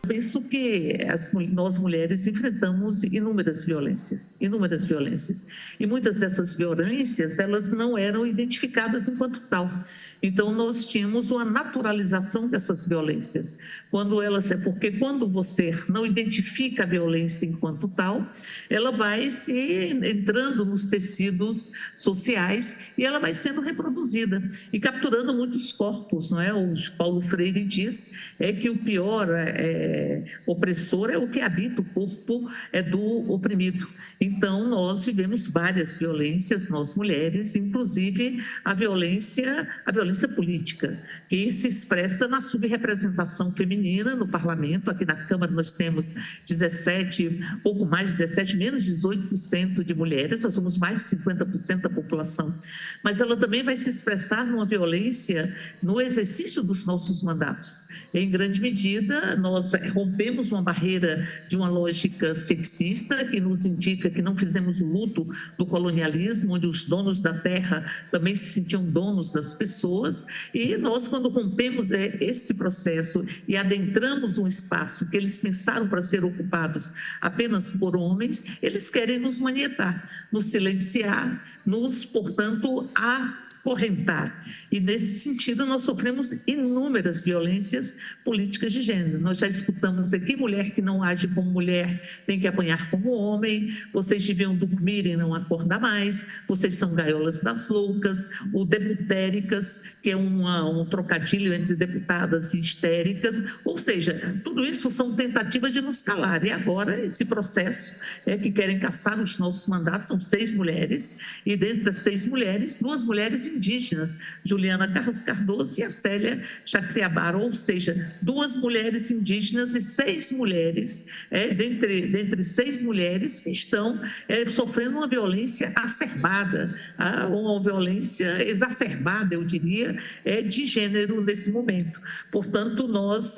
penso que nós mulheres enfrentamos inúmeras violências, e muitas dessas violências, elas não eram identificadas enquanto tal. Então, nós tínhamos uma naturalização dessas violências, porque quando você não identifica a violência enquanto tal, ela vai se entrando nos tecidos sociais e ela vai sendo reproduzida e capturando muitos corpos, não é? O Paulo Freire diz que o pior opressor é o que habita o corpo do oprimido. Então, nós vivemos várias violências, nós mulheres, inclusive a violência política, que se expressa na subrepresentação feminina no parlamento. Aqui na Câmara nós temos 17, pouco mais de 17, menos de 18% de mulheres, nós somos mais de 50% da população. Mas ela também vai se expressar numa violência no exercício dos nossos mandatos. Em grande medida, nós rompemos uma barreira de uma lógica sexista que nos indica que não fizemos o luto do colonialismo, onde os donos da terra também se sentiam donos das pessoas, e nós, quando rompemos esse processo e adentramos um espaço que eles pensaram para ser ocupados apenas por homens, eles querem nos manietar, nos silenciar, portanto, acorrentar. E, nesse sentido, nós sofremos inúmeras violências políticas de gênero. Nós já escutamos aqui: mulher que não age como mulher tem que apanhar como homem, vocês deviam dormir e não acordar mais, vocês são gaiolas das loucas, o deputéricas, que é um trocadilho entre deputadas e histéricas. Ou seja, tudo isso são tentativas de nos calar. E agora, esse processo que querem caçar os nossos mandatos, são 6 mulheres, e dentre as 6 mulheres, 2 mulheres indígenas, Juliana Cardoso e a Célia Chacriabara, ou seja, 2 mulheres indígenas e 6 mulheres, dentre 6 mulheres que estão sofrendo uma violência acerbada, uma violência exacerbada, eu diria, de gênero nesse momento. Portanto, nós,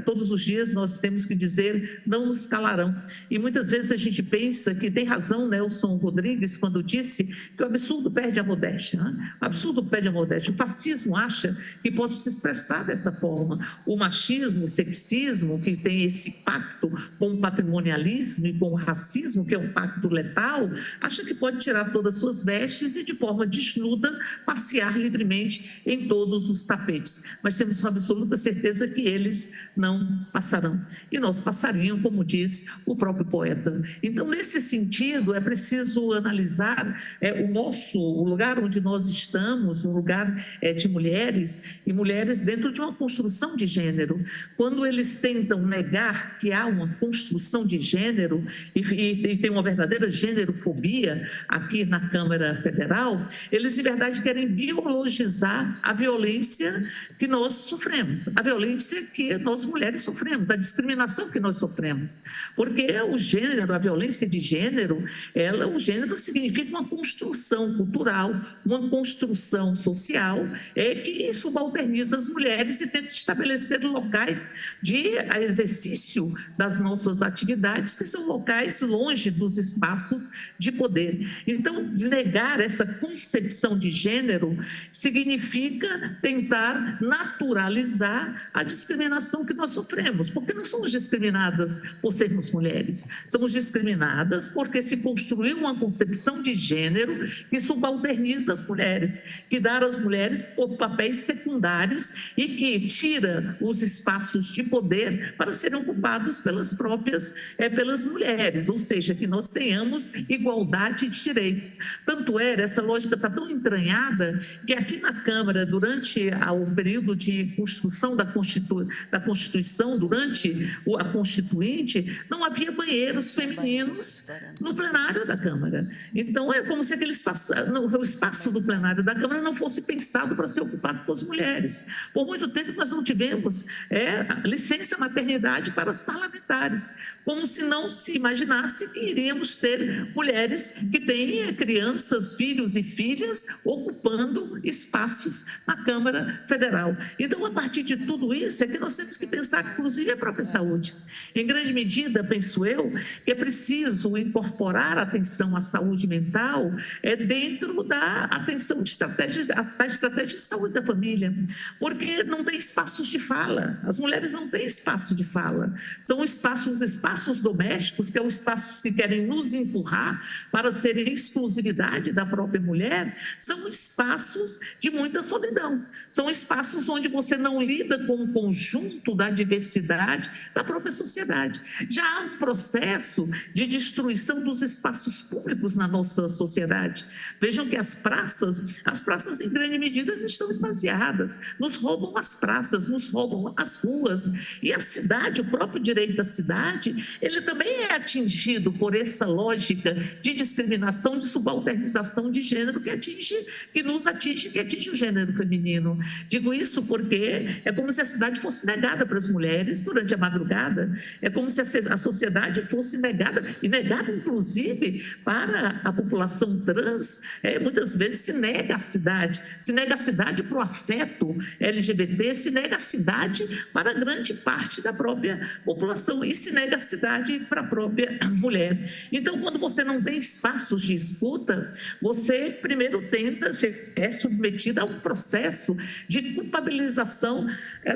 todos os dias, nós temos que dizer: não nos calarão. E muitas vezes a gente pensa que tem razão Nelson Rodrigues quando disse que o absurdo perde a modéstia, né? O absurdo perde a modéstia. O fascismo acha que pode se expressar dessa forma. O machismo, o sexismo, que tem esse pacto com o patrimonialismo e com o racismo, que é um pacto letal, acha que pode tirar todas as suas vestes e, de forma desnuda, passear livremente em todos os tapetes. Mas temos absoluta certeza que eles não passarão. E nós passaríamos, como diz o próprio poeta. Então, nesse sentido, é preciso analisar o lugar onde nós estamos, um lugar de mulheres, e mulheres dentro de uma construção de gênero. Quando eles tentam negar que há uma construção de gênero e tem uma verdadeira gênerofobia aqui na Câmara Federal, eles, de verdade, querem biologizar a violência que nós sofremos, a violência que nós mulheres sofremos, a discriminação que nós sofremos. Porque o gênero, a violência de gênero, o gênero significa uma construção cultural, uma construção social que subalterniza as mulheres e tenta estabelecer locais de exercício das nossas atividades, que são locais longe dos espaços de poder. Então, negar essa concepção de gênero significa tentar naturalizar a discriminação que nós sofremos, porque não somos discriminadas por sermos mulheres, somos discriminadas porque se construiu uma concepção de gênero que subalterniza as mulheres, que dá às mulheres papéis secundários e que tira os espaços de poder para serem ocupados pelas mulheres, ou seja, que nós tenhamos igualdade de direitos. Tanto essa lógica está tão entranhada que aqui na Câmara, durante o período de construção da Constituição, durante a Constituinte, não havia banheiros femininos no plenário da Câmara. Então, é como se o espaço do plenário da Câmara não fosse pensado para ser ocupado por mulheres. Por muito tempo, nós não tivemos licença maternidade para as parlamentares, como se não se imaginasse que iríamos ter mulheres que têm crianças, filhos e filhas ocupando espaços na Câmara Federal. Então, a partir de tudo isso, é que nós temos que pensar, inclusive, a própria saúde. Em grande medida, penso eu, que é preciso incorporar a atenção à saúde mental dentro da atenção estratégia de saúde da família, porque não tem espaços de fala, as mulheres não têm espaço de fala, são espaços domésticos, que são espaços que querem nos empurrar para serem exclusividade da própria mulher, são espaços de muita solidão, são espaços onde você não lida com o conjunto da diversidade da própria sociedade. Já há um processo de destruição dos espaços públicos na nossa sociedade. Vejam que as praças em grande medida estão esvaziadas, nos roubam as praças, nos roubam as ruas, e a cidade, o próprio direito da cidade, ele também é atingido por essa lógica de discriminação, de subalternização de gênero que atinge o gênero feminino. Digo isso porque é como se a cidade fosse negada para as mulheres durante a madrugada, é como se a sociedade fosse negada, e negada inclusive para a população trans. Muitas vezes se nega a cidade para o afeto LGBT, se nega a cidade para grande parte da própria população e se nega a cidade para a própria mulher. Então, quando você não tem espaços de escuta, você primeiro é submetida a um processo de culpabilização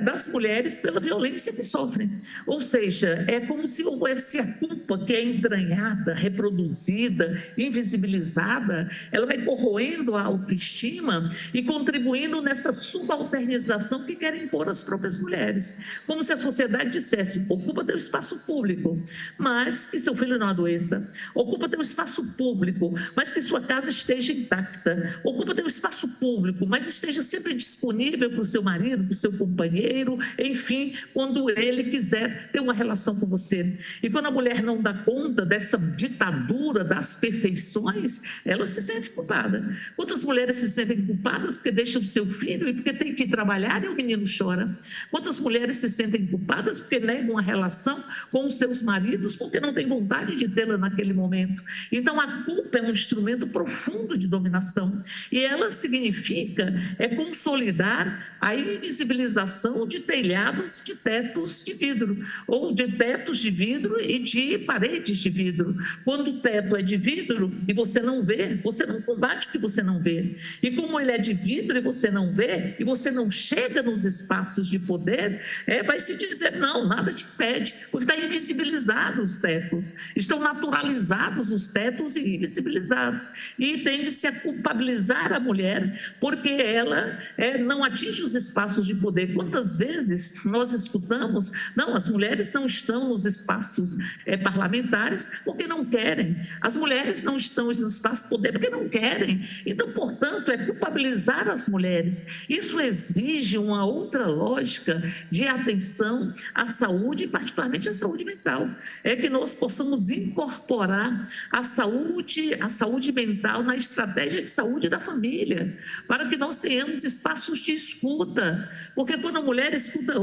das mulheres pela violência que sofrem. Ou seja, é como se houvesse a culpa que é entranhada, reproduzida, invisibilizada, ela vai corroendo a autoestima e contribuindo nessa subalternização que querem impor às próprias mulheres. Como se a sociedade dissesse: ocupa teu espaço público, mas que seu filho não adoeça. Ocupa teu espaço público, mas que sua casa esteja intacta. Ocupa teu espaço público, mas esteja sempre disponível para o seu marido, para o seu companheiro, enfim, quando ele quiser ter uma relação com você. E quando a mulher não dá conta dessa ditadura das perfeições, ela se sente culpada. Quantas mulheres se sentem culpadas porque deixam o seu filho e porque tem que ir trabalhar e o menino chora? Quantas mulheres se sentem culpadas porque negam a relação com os seus maridos porque não têm vontade de tê-la naquele momento? Então, a culpa é um instrumento profundo de dominação e ela significa consolidar a invisibilização de telhados, de tetos de vidro, ou de tetos de vidro e de paredes de vidro. Quando o teto é de vidro e você não vê, você não combate o que você não vê. E como ele é de vidro e você não vê, e você não chega nos espaços de poder, vai se dizer: não, nada te impede, porque está invisibilizados os tetos, estão naturalizados os tetos e invisibilizados. E tende-se a culpabilizar a mulher porque ela não atinge os espaços de poder. Quantas vezes nós escutamos: não, as mulheres não estão nos espaços parlamentares porque não querem, as mulheres não estão nos espaços de poder porque não querem. Então, portanto, culpabilizar as mulheres. Isso exige uma outra lógica de atenção à saúde, e particularmente à saúde mental. É que nós possamos incorporar a saúde mental na estratégia de saúde da família, para que nós tenhamos espaços de escuta, porque quando a mulher escuta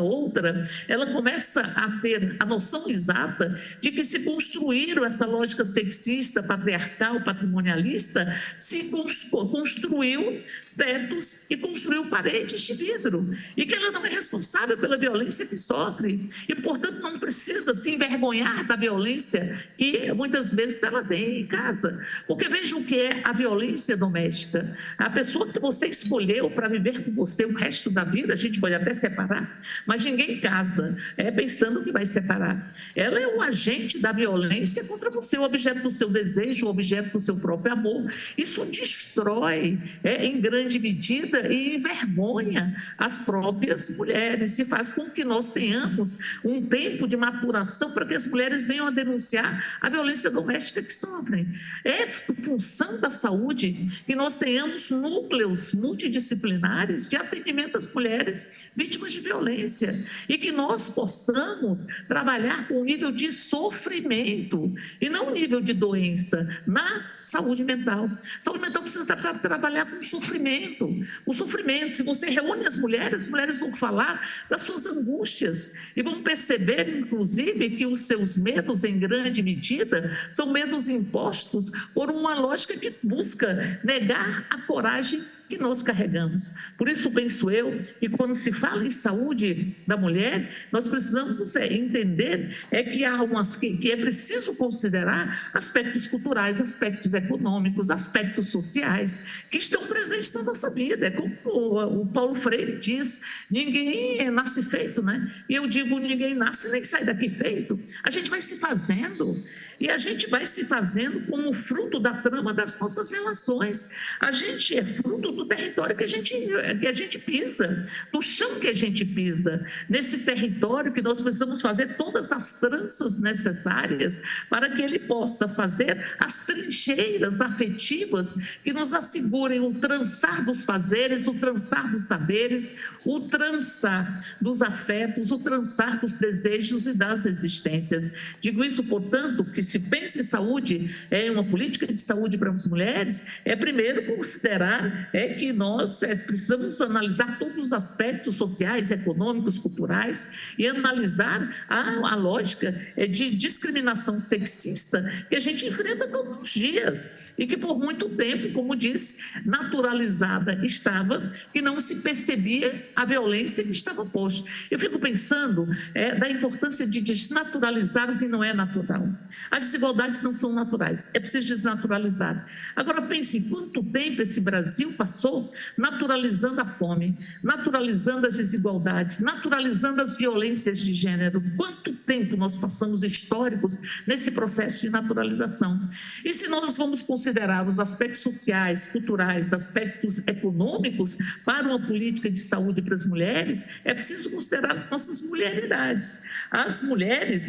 outra, ela começa a ter a noção exata de que se construíram essa lógica sexista, patriarcal, patrimonialista, se construiu tetos e construiu paredes de vidro, e que ela não é responsável pela violência que sofre, e, portanto, não precisa se envergonhar da violência que muitas vezes ela tem em casa. Porque vejam o que é a violência doméstica. A pessoa que você escolheu para viver com você o resto da vida, a gente pode até separar, mas ninguém casa pensando que vai separar. Ela é o agente da violência contra você, o objeto do seu desejo, o objeto do seu próprio amor. Isso destrói, em grande medida, e envergonha as próprias mulheres, e faz com que nós tenhamos um tempo de maturação para que as mulheres venham a denunciar a violência doméstica que sofrem. É função da saúde que nós tenhamos núcleos multidisciplinares de atendimento às mulheres vítimas de violência, e que nós possamos trabalhar com o nível de sofrimento e não o nível de doença na saúde mental. Saúde mental precisa trabalhar com sofrimento. O sofrimento, se você reúne as mulheres vão falar das suas angústias e vão perceber, inclusive, que os seus medos, em grande medida, são medos impostos por uma lógica que busca negar a coragem que nós carregamos. Por isso, penso eu, que quando se fala em saúde da mulher, nós precisamos entender que é preciso considerar aspectos culturais, aspectos econômicos, aspectos sociais, que estão presentes na nossa vida. É como o Paulo Freire diz, ninguém nasce feito, né? E eu digo, ninguém nasce nem sai daqui feito. A gente vai se fazendo, e a gente vai se fazendo como fruto da trama das nossas relações. A gente é fruto do território que a gente pisa, do chão que a gente pisa, nesse território que nós precisamos fazer todas as tranças necessárias para que ele possa fazer as trincheiras afetivas que nos assegurem o trançar dos fazeres, o trançar dos saberes, o trançar dos afetos, o trançar dos desejos e das existências. Digo isso, portanto, que se pensa em saúde, uma política de saúde para as mulheres, primeiro considerar que nós precisamos analisar todos os aspectos sociais, econômicos, culturais e analisar a lógica de discriminação sexista que a gente enfrenta todos os dias e que por muito tempo, como disse, naturalizada estava, que não se percebia a violência que estava posta. Eu fico pensando da importância de desnaturalizar o que não é natural. As desigualdades não são naturais, é preciso desnaturalizar. Agora pense em quanto tempo esse Brasil passou naturalizando a fome, naturalizando as desigualdades, naturalizando as violências de gênero. Quanto tempo nós passamos históricos nesse processo de naturalização? E se nós vamos considerar os aspectos sociais, culturais, aspectos econômicos para uma política de saúde para as mulheres, é preciso considerar as nossas mulheridades. As mulheres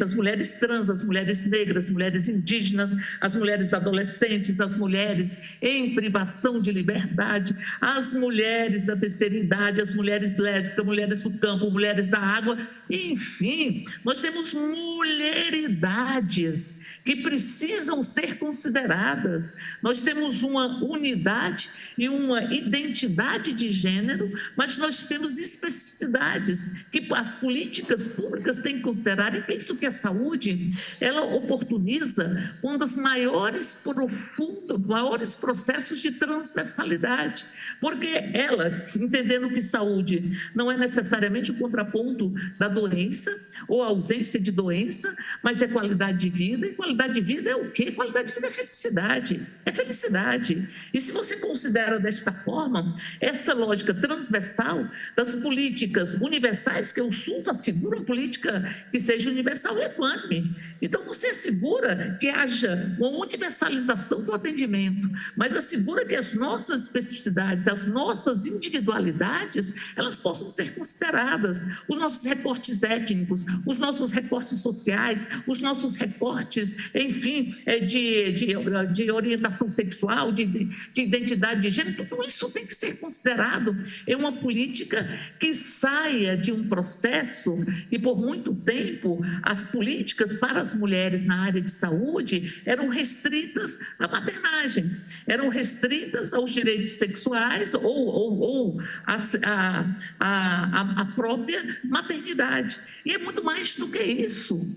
trans, as mulheres negras, as mulheres indígenas, as mulheres adolescentes, as mulheres em privação de liberdade, as mulheres da terceira idade, as mulheres lésbicas, mulheres do campo, mulheres da água, enfim, nós temos mulheridades que precisam ser consideradas. Nós temos uma unidade e uma identidade de gênero, mas nós temos especificidades que as políticas públicas têm que considerar, e penso que a saúde, ela oportuniza um dos maiores processos de transversalidade, porque ela, entendendo que saúde não é necessariamente o contraponto da doença ou a ausência de doença, mas é qualidade de vida, e qualidade de vida é o quê? Qualidade de vida é felicidade, e se você considera desta forma, essa lógica transversal das políticas universais, que o SUS assegura uma política que seja universal e equânime, então você assegura que haja uma universalização do atendimento, mas assegura que as nossas especificidades, as nossas individualidades, elas possam ser consideradas, os nossos recortes étnicos, os nossos recortes sociais, os nossos recortes, enfim, de orientação sexual, de identidade de gênero, tudo isso tem que ser considerado em uma política que saia de um processo e por muito tempo as políticas para as mulheres na área de saúde eram restritas à maternagem, eram restritas aos direitos sexuais ou à própria maternidade. E é muito mais do que isso,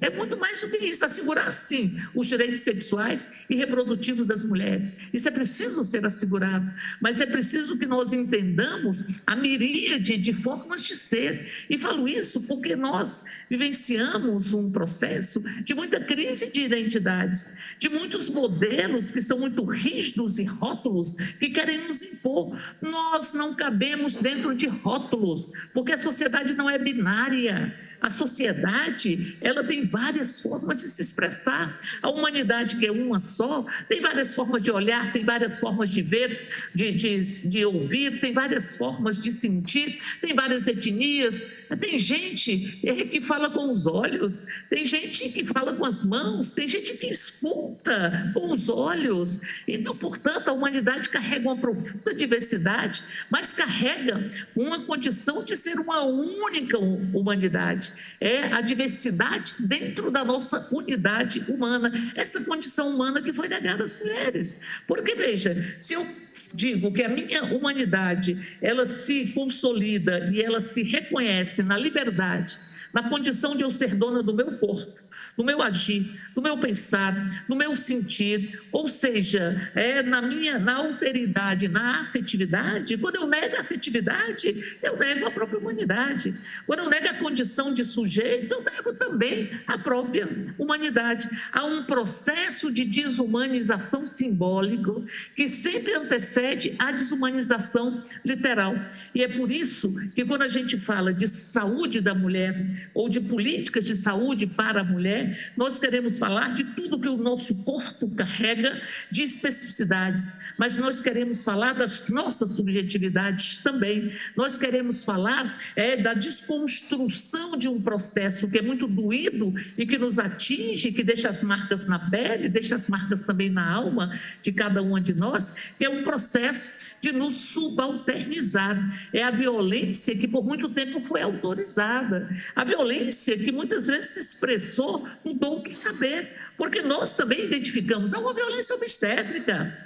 assegurar sim os direitos sexuais e reprodutivos das mulheres. Isso é preciso ser assegurado, mas é preciso que nós entendamos a miríade de formas de ser. E falo isso porque nós vivenciamos um processo de muita crise de identidades, de muitos modelos que são muito rígidos e rótulos que querem nos impor. Nós não cabemos dentro de rótulos, porque a sociedade não é binária. A sociedade, ela tem várias formas de se expressar. A humanidade, que é uma só, tem várias formas de olhar, tem várias formas de ver, de ouvir, tem várias formas de sentir, tem várias etnias. Tem gente que fala com os olhos, tem gente que fala com as mãos, tem gente que escuta com os olhos. Então, portanto, a humanidade carrega uma profunda diversidade, mas carrega uma condição de ser uma única humanidade. É a diversidade dentro da nossa unidade humana, essa condição humana que foi negada às mulheres. Porque, veja, se eu digo que a minha humanidade, ela se consolida e ela se reconhece na liberdade, na condição de eu ser dona do meu corpo, do meu agir, do meu pensar, do meu sentir, ou seja, na alteridade, na afetividade. Quando eu nego a afetividade, eu nego a própria humanidade. Quando eu nego a condição de sujeito, eu nego também a própria humanidade. Há um processo de desumanização simbólico que sempre antecede a desumanização literal. E é por isso que quando a gente fala de saúde da mulher ou de políticas de saúde para a mulher, nós queremos falar de tudo que o nosso corpo carrega de especificidades, mas nós queremos falar das nossas subjetividades também. Nós queremos falar da desconstrução de um processo que é muito doído e que nos atinge, que deixa as marcas na pele, deixa as marcas também na alma de cada uma de nós, que é um processo de nos subalternizar. É a violência que por muito tempo foi autorizada, a violência que muitas vezes se expressou no dom do saber, porque nós também identificamos, há uma violência obstétrica,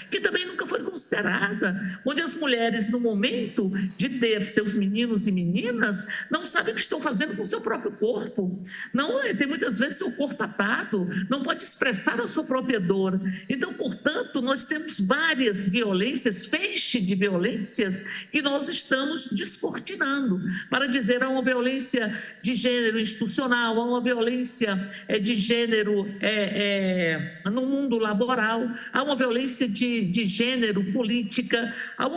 que também nunca foi considerada, onde as mulheres, no momento de ter seus meninos e meninas, não sabem o que estão fazendo com o seu próprio corpo, não tem muitas vezes seu corpo atado, não pode expressar a sua própria dor. Então, portanto, nós temos várias violências, feixe de violências que nós estamos descortinando, para dizer há uma violência de gênero institucional, há uma violência de gênero no mundo laboral, há uma violência de gênero política, há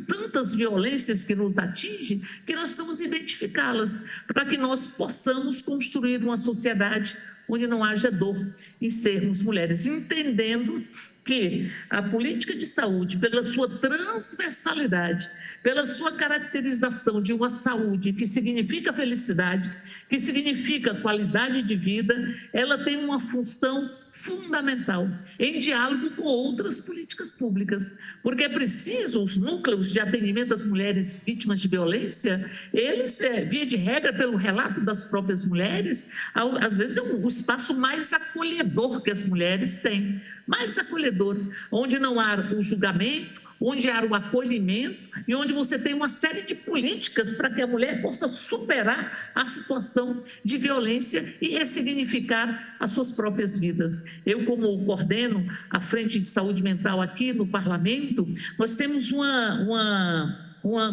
tantas violências que nos atingem que nós estamos identificá-las para que nós possamos construir uma sociedade onde não haja dor em sermos mulheres, entendendo que a política de saúde, pela sua transversalidade, pela sua caracterização de uma saúde que significa felicidade, que significa qualidade de vida, ela tem uma função fundamental em diálogo com outras políticas públicas, porque é preciso os núcleos de atendimento às mulheres vítimas de violência, eles, via de regra, pelo relato das próprias mulheres, às vezes é o espaço mais acolhedor que as mulheres têm, mais acolhedor, onde não há o julgamento, onde há o acolhimento e onde você tem uma série de políticas para que a mulher possa superar a situação de violência e ressignificar as suas próprias vidas. Eu, como coordeno a Frente de Saúde Mental aqui no Parlamento, nós temos uma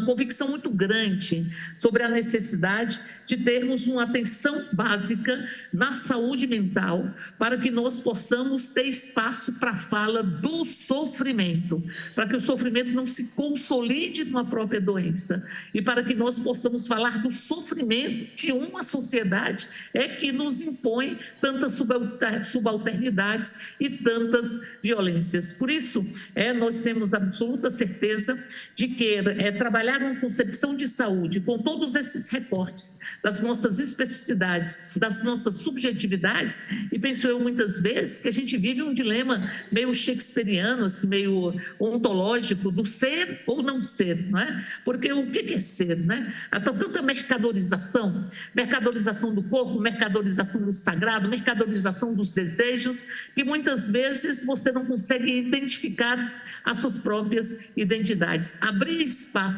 convicção muito grande sobre a necessidade de termos uma atenção básica na saúde mental, para que nós possamos ter espaço para a fala do sofrimento, para que o sofrimento não se consolide numa própria doença, e para que nós possamos falar do sofrimento de uma sociedade que nos impõe tantas subalternidades e tantas violências. Por isso, nós temos absoluta certeza de que trabalhar uma concepção de saúde com todos esses recortes das nossas especificidades, das nossas subjetividades, e penso eu muitas vezes que a gente vive um dilema meio shakespeariano, assim, meio ontológico do ser ou não ser, não é? Porque o que é ser, né? Há tanta mercadorização do corpo, mercadorização do sagrado, mercadorização dos desejos, que muitas vezes você não consegue identificar as suas próprias identidades. Abrir espaços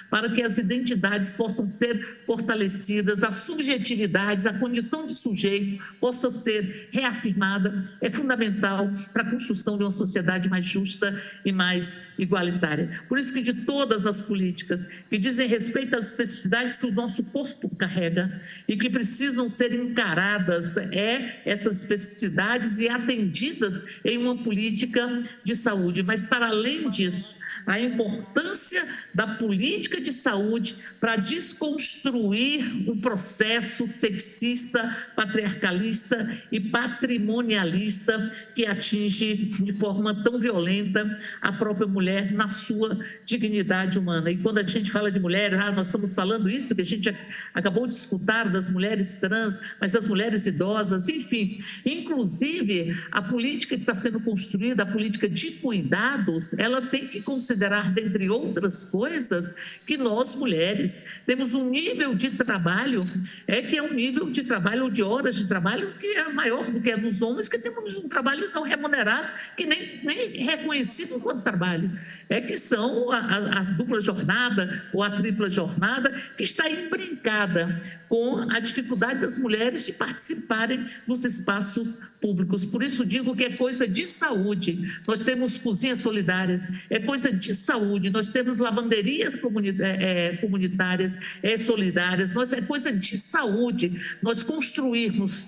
para que as identidades possam ser fortalecidas, as subjetividades, a condição de sujeito possa ser reafirmada, é fundamental para a construção de uma sociedade mais justa e mais igualitária. Por isso que de todas as políticas que dizem respeito às especificidades que o nosso corpo carrega e que precisam ser encaradas, essas especificidades e atendidas em uma política de saúde. Mas, para além disso, a importância da política de saúde para desconstruir o processo sexista, patriarcalista e patrimonialista que atinge de forma tão violenta a própria mulher na sua dignidade humana. E quando a gente fala de mulher, nós estamos falando isso que a gente acabou de escutar das mulheres trans, mas das mulheres idosas, enfim. Inclusive, a política que está sendo construída, a política de cuidados, ela tem que considerar, dentre outras coisas, empresas que nós, mulheres, temos um nível de trabalho, que é um nível de trabalho, ou de horas de trabalho, que é maior do que a dos homens, que temos um trabalho não remunerado, que nem reconhecido enquanto trabalho, que são as dupla jornada ou a tripla jornada, que está imbrincada com a dificuldade das mulheres de participarem nos espaços públicos. Por isso digo que é coisa de saúde. Nós temos cozinhas solidárias, é coisa de saúde. Nós temos lavanderias comunitárias, solidárias. É coisa de saúde nós construirmos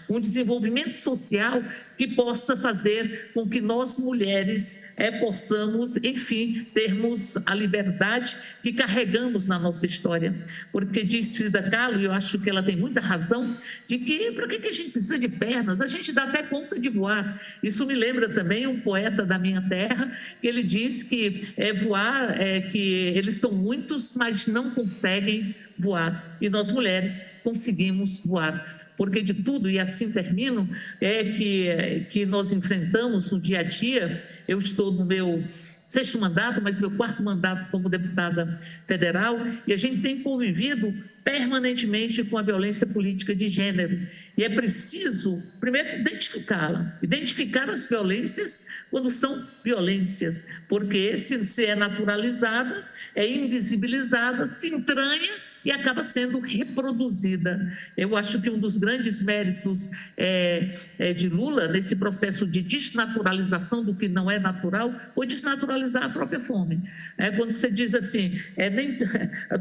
um desenvolvimento social que possa fazer com que nós, mulheres, possamos, enfim, termos a liberdade que carregamos na nossa história. Porque diz Frida Kahlo, e eu acho que ela tem muita razão, de que para que a gente precisa de pernas? A gente dá até conta de voar. Isso me lembra também um poeta da minha terra, que ele diz que voar, que eles são muitos, mas não conseguem voar. E nós, mulheres, conseguimos voar. Porque de tudo, e assim termino, que nós enfrentamos no dia a dia. Eu estou no meu 6º mandato, mas meu 4º mandato como deputada federal, e a gente tem convivido permanentemente com a violência política de gênero. E é preciso, primeiro, identificá-la, identificar as violências quando são violências, porque se é naturalizada, é invisibilizada, se entranha e acaba sendo reproduzida. Eu acho que um dos grandes méritos de Lula, nesse processo de desnaturalização do que não é natural, foi desnaturalizar a própria fome. Quando você diz assim, nem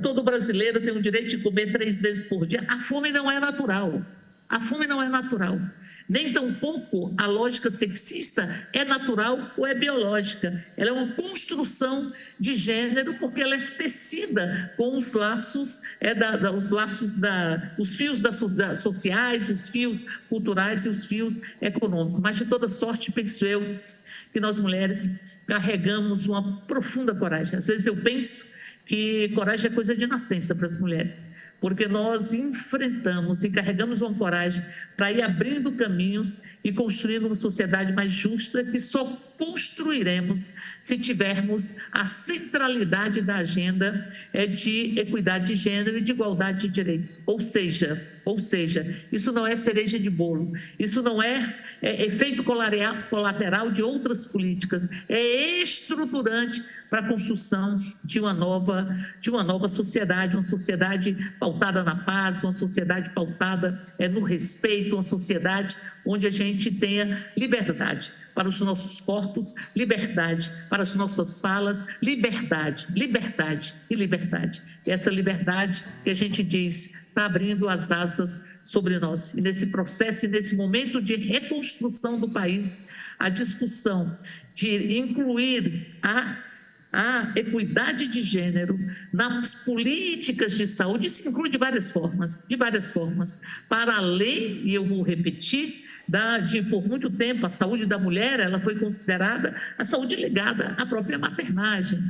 todo brasileiro tem o direito de comer 3 vezes por dia, a fome não é natural. A fome não é natural. Nem tampouco a lógica sexista é natural ou é biológica. Ela é uma construção de gênero, porque ela é tecida com os laços, os fios sociais, os fios culturais e os fios econômicos. Mas, de toda sorte, penso eu, que nós, mulheres, carregamos uma profunda coragem. Às vezes eu penso que coragem é coisa de nascença para as mulheres, porque nós enfrentamos e carregamos uma coragem para ir abrindo caminhos e construindo uma sociedade mais justa, que só construiremos se tivermos a centralidade da agenda de equidade de gênero e de igualdade de direitos. Ou seja, isso não é cereja de bolo, isso não é efeito colateral de outras políticas, é estruturante para a construção de uma nova sociedade, uma sociedade pautada na paz, uma sociedade pautada no respeito, uma sociedade onde a gente tenha liberdade para os nossos corpos, liberdade para as nossas falas, liberdade e liberdade. E essa liberdade que a gente diz está abrindo as asas sobre nós. E nesse processo e nesse momento de reconstrução do país, a discussão de incluir a equidade de gênero nas políticas de saúde, isso inclui de várias formas, para além, e eu vou repetir, por muito tempo a saúde da mulher ela foi considerada a saúde ligada à própria maternagem,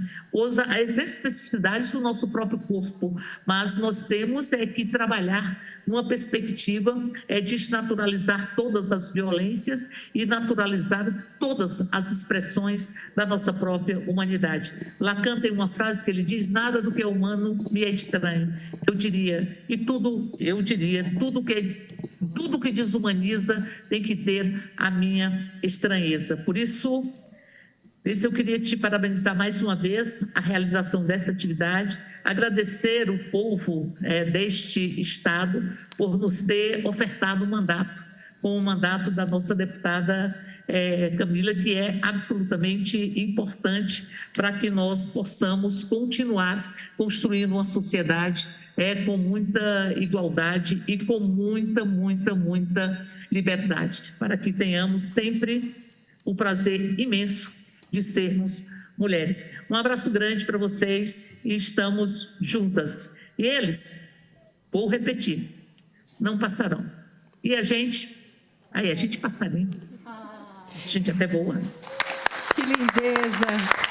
as especificidades do nosso próprio corpo, mas nós temos que trabalhar numa perspectiva de desnaturalizar todas as violências e naturalizar todas as expressões da nossa própria humanidade. Lacan tem uma frase que ele diz: nada do que é humano me é estranho. Tudo que desumaniza tem que ter a minha estranheza. Por isso eu queria te parabenizar mais uma vez a realização dessa atividade, agradecer o povo deste Estado por nos ter ofertado um mandato, com o mandato da nossa deputada Camila, que é absolutamente importante para que nós possamos continuar construindo uma sociedade com muita igualdade e com muita liberdade, para que tenhamos sempre o prazer imenso de sermos mulheres. Um abraço grande para vocês e estamos juntas. E eles, vou repetir, não passarão. E a gente passaria. A gente até voa. Que lindeza!